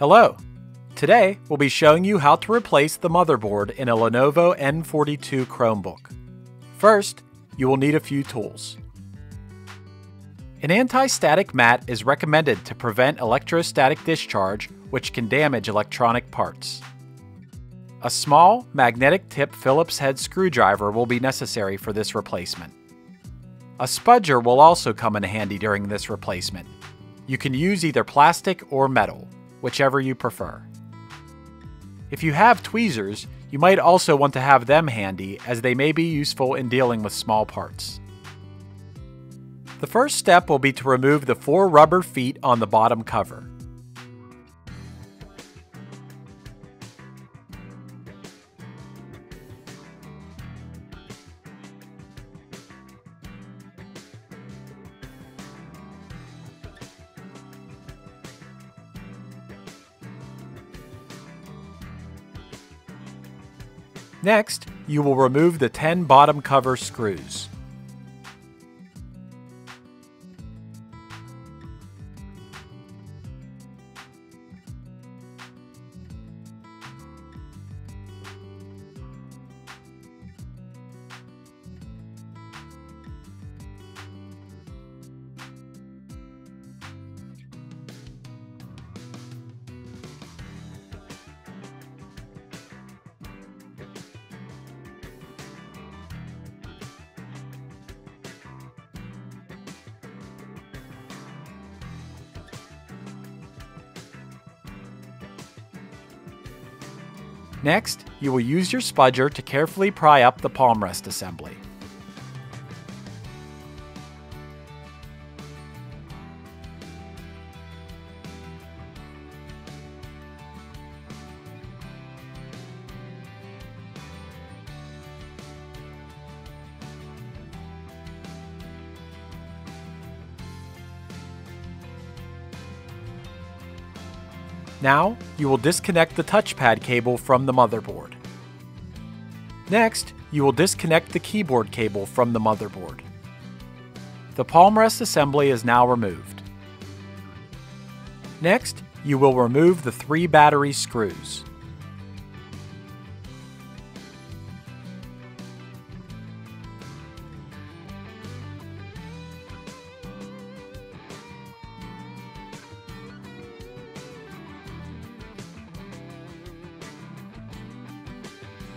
Hello! Today, we'll be showing you how to replace the motherboard in a Lenovo N42 Chromebook. First, you will need a few tools. An anti-static mat is recommended to prevent electrostatic discharge, which can damage electronic parts. A small, magnetic-tip Phillips head screwdriver will be necessary for this replacement. A spudger will also come in handy during this replacement. You can use either plastic or metal, whichever you prefer. If you have tweezers, you might also want to have them handy as they may be useful in dealing with small parts. The first step will be to remove the 4 rubber feet on the bottom cover. Next, you will remove the 10 bottom cover screws. Next, you will use your spudger to carefully pry up the palm rest assembly. Now, you will disconnect the touchpad cable from the motherboard. Next, you will disconnect the keyboard cable from the motherboard. The palm rest assembly is now removed. Next, you will remove the 3 battery screws.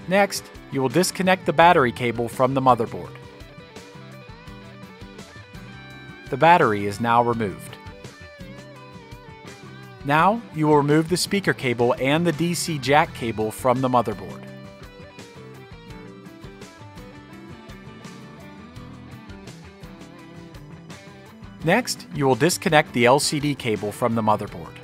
Next, you will disconnect the battery cable from the motherboard. The battery is now removed. Now, you will remove the speaker cable and the DC jack cable from the motherboard. Next, you will disconnect the LCD cable from the motherboard.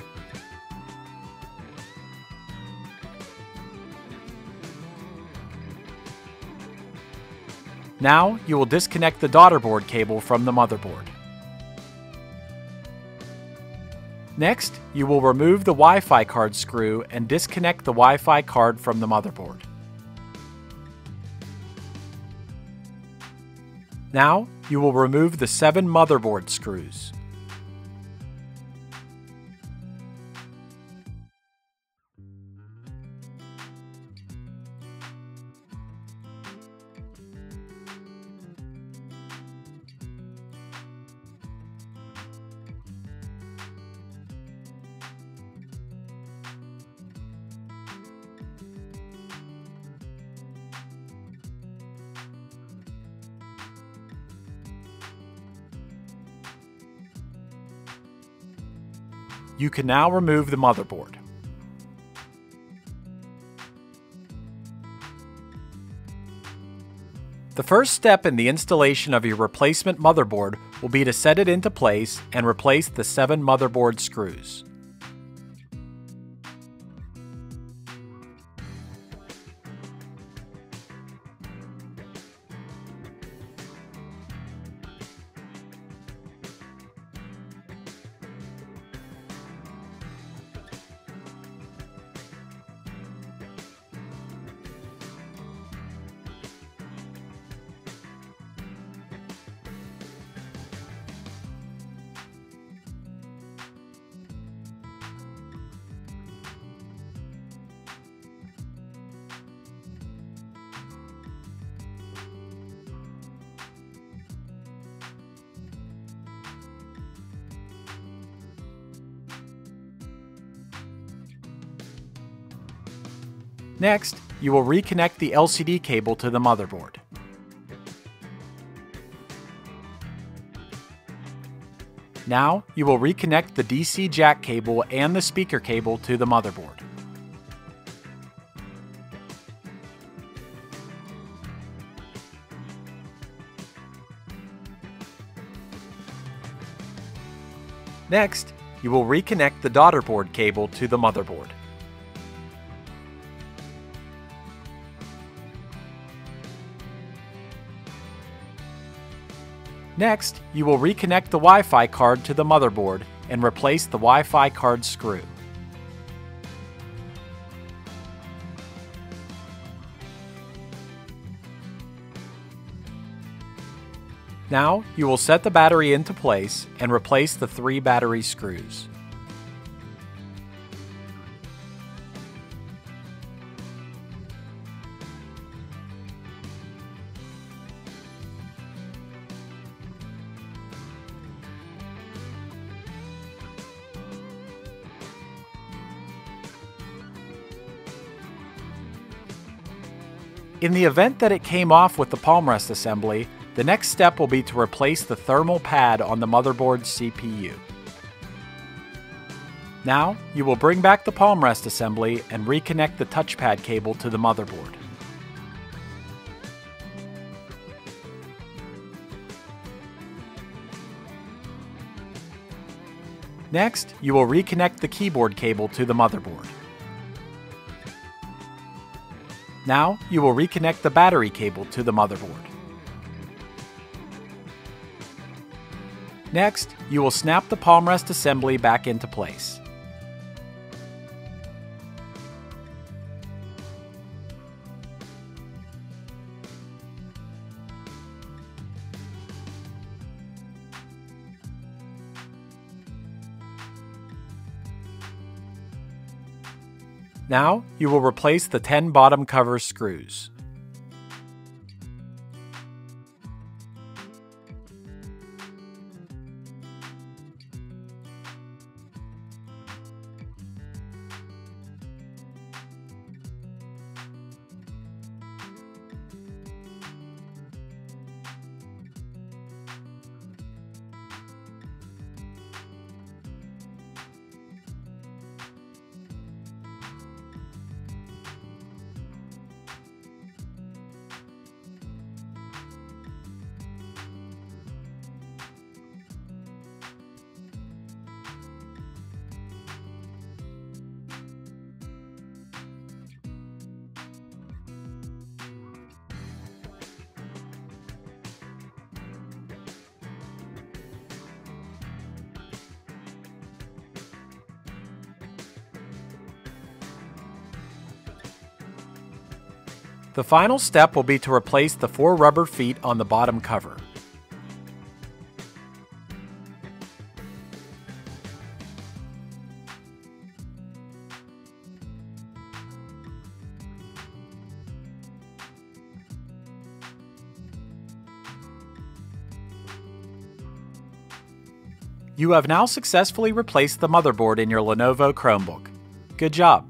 Now, you will disconnect the Daughterboard cable from the motherboard. Next, you will remove the Wi-Fi card screw and disconnect the Wi-Fi card from the motherboard. Now, you will remove the 7 motherboard screws. You can now remove the motherboard. The first step in the installation of your replacement motherboard will be to set it into place and replace the 7 motherboard screws. Next, you will reconnect the LCD cable to the motherboard. Now, you will reconnect the DC jack cable and the speaker cable to the motherboard. Next, you will reconnect the Daughterboard cable to the motherboard. Next, you will reconnect the Wi-Fi card to the motherboard and replace the Wi-Fi card screw. Now, you will set the battery into place and replace the 3 battery screws. In the event that it came off with the palm rest assembly, the next step will be to replace the thermal pad on the motherboard's CPU. Now, you will bring back the palm rest assembly and reconnect the touchpad cable to the motherboard. Next, you will reconnect the keyboard cable to the motherboard. Now, you will reconnect the battery cable to the motherboard. Next, you will snap the palm rest assembly back into place. Now, you will replace the 10 bottom cover screws. The final step will be to replace the 4 rubber feet on the bottom cover. You have now successfully replaced the motherboard in your Lenovo Chromebook. Good job!